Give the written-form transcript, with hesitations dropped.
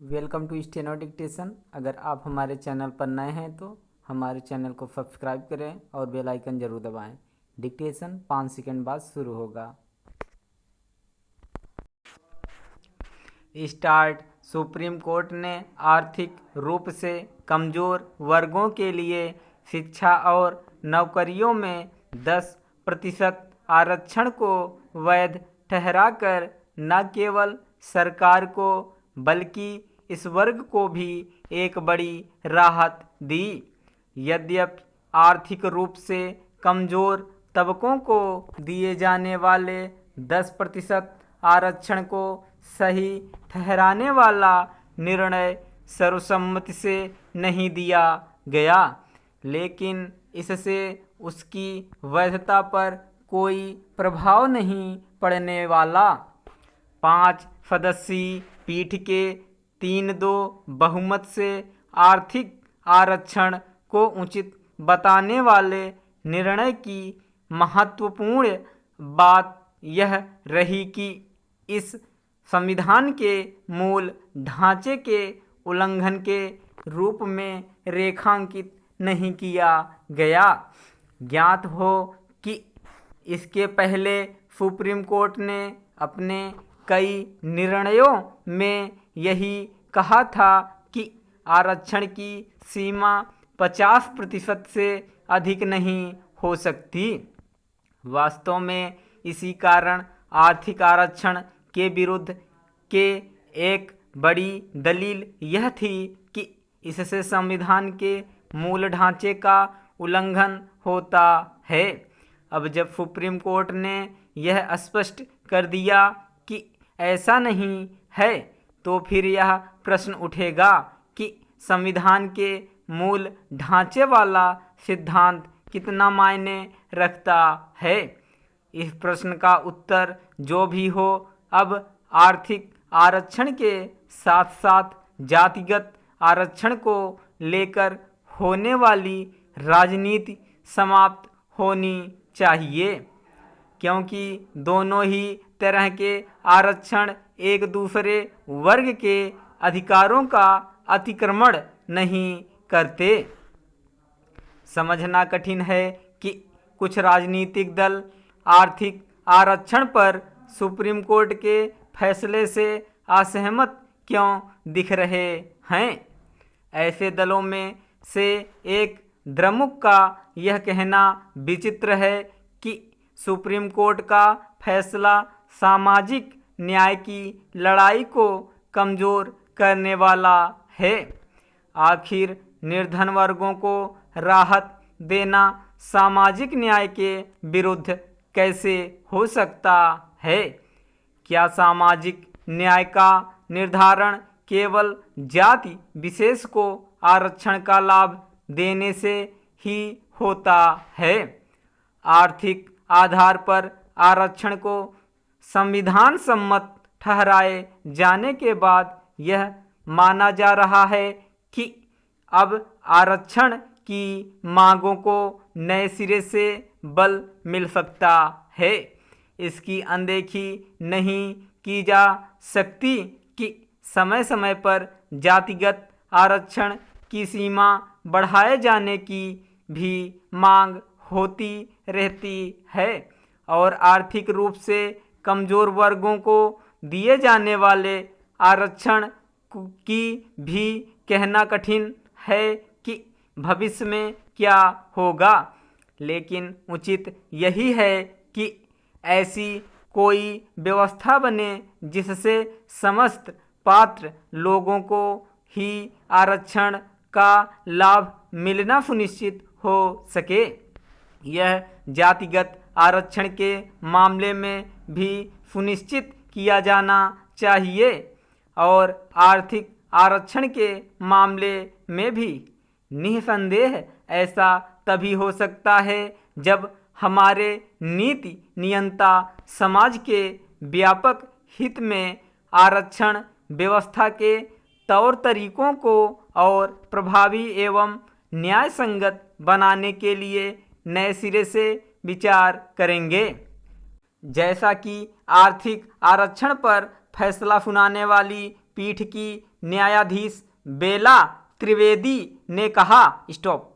Welcome to steno dictation. अगर आप हमारे चैनल पर नए हैं तो हमारे चैनल को सब्सक्राइब करें और बेल आइकन जरूर दबाएं। डिक्टेशन 5 सेकंड बाद शुरू होगा। स्टार्ट। सुप्रीम कोर्ट ने आर्थिक रूप से कमज़ोर वर्गों के लिए शिक्षा और नौकरियों में 10% आरक्षण को वैध ठहराकर न केवल सरकार को बल्कि इस वर्ग को भी एक बड़ी राहत दी। यद्यपि आर्थिक रूप से कमज़ोर तबकों को दिए जाने वाले 10% आरक्षण को सही ठहराने वाला निर्णय सर्वसम्मति से नहीं दिया गया, लेकिन इससे उसकी वैधता पर कोई प्रभाव नहीं पड़ने वाला। 5 सदस्यीय पीठ के 3-2 बहुमत से आर्थिक आरक्षण को उचित बताने वाले निर्णय की महत्वपूर्ण बात यह रही कि इस संविधान के मूल ढांचे के उल्लंघन के रूप में रेखांकित नहीं किया गया। ज्ञात हो कि इसके पहले सुप्रीम कोर्ट ने अपने कई निर्णयों में यही कहा था कि आरक्षण की सीमा 50% से अधिक नहीं हो सकती। वास्तव में इसी कारण आर्थिक आरक्षण के विरुद्ध के एक बड़ी दलील यह थी कि इससे संविधान के मूल ढांचे का उल्लंघन होता है। अब जब सुप्रीम कोर्ट ने यह स्पष्ट कर दिया कि ऐसा नहीं है, तो फिर यह प्रश्न उठेगा कि संविधान के मूल ढांचे वाला सिद्धांत कितना मायने रखता है। इस प्रश्न का उत्तर जो भी हो, अब आर्थिक आरक्षण के साथ साथ जातिगत आरक्षण को लेकर होने वाली राजनीति समाप्त होनी चाहिए, क्योंकि दोनों ही तरह के आरक्षण एक दूसरे वर्ग के अधिकारों का अतिक्रमण नहीं करते। समझना कठिन है कि कुछ राजनीतिक दल आर्थिक आरक्षण पर सुप्रीम कोर्ट के फैसले से असहमत क्यों दिख रहे हैं। ऐसे दलों में से एक द्रमुक का यह कहना विचित्र है कि सुप्रीम कोर्ट का फैसला सामाजिक न्याय की लड़ाई को कमज़ोर करने वाला है। आखिर निर्धन वर्गों को राहत देना सामाजिक न्याय के विरुद्ध कैसे हो सकता है? क्या सामाजिक न्याय का निर्धारण केवल जाति विशेष को आरक्षण का लाभ देने से ही होता है? आर्थिक आधार पर आरक्षण को संविधान सम्मत ठहराए जाने के बाद यह माना जा रहा है कि अब आरक्षण की मांगों को नए सिरे से बल मिल सकता है। इसकी अनदेखी नहीं की जा सकती कि समय समय पर जातिगत आरक्षण की सीमा बढ़ाए जाने की भी मांग होती रहती है और आर्थिक रूप से कमज़ोर वर्गों को दिए जाने वाले आरक्षण की भी कहना कठिन है कि भविष्य में क्या होगा, लेकिन उचित यही है कि ऐसी कोई व्यवस्था बने जिससे समस्त पात्र लोगों को ही आरक्षण का लाभ मिलना सुनिश्चित हो सके। यह जातिगत आरक्षण के मामले में भी सुनिश्चित किया जाना चाहिए और आर्थिक आरक्षण के मामले में भी। निसंदेह ऐसा तभी हो सकता है जब हमारे नीति नियंता समाज के व्यापक हित में आरक्षण व्यवस्था के तौर तरीकों को और प्रभावी एवं न्याय संगत बनाने के लिए नए सिरे से विचार करेंगे। जैसा कि आर्थिक आरक्षण पर फैसला सुनाने वाली पीठ की न्यायाधीश बेला त्रिवेदी ने कहा। स्टॉप।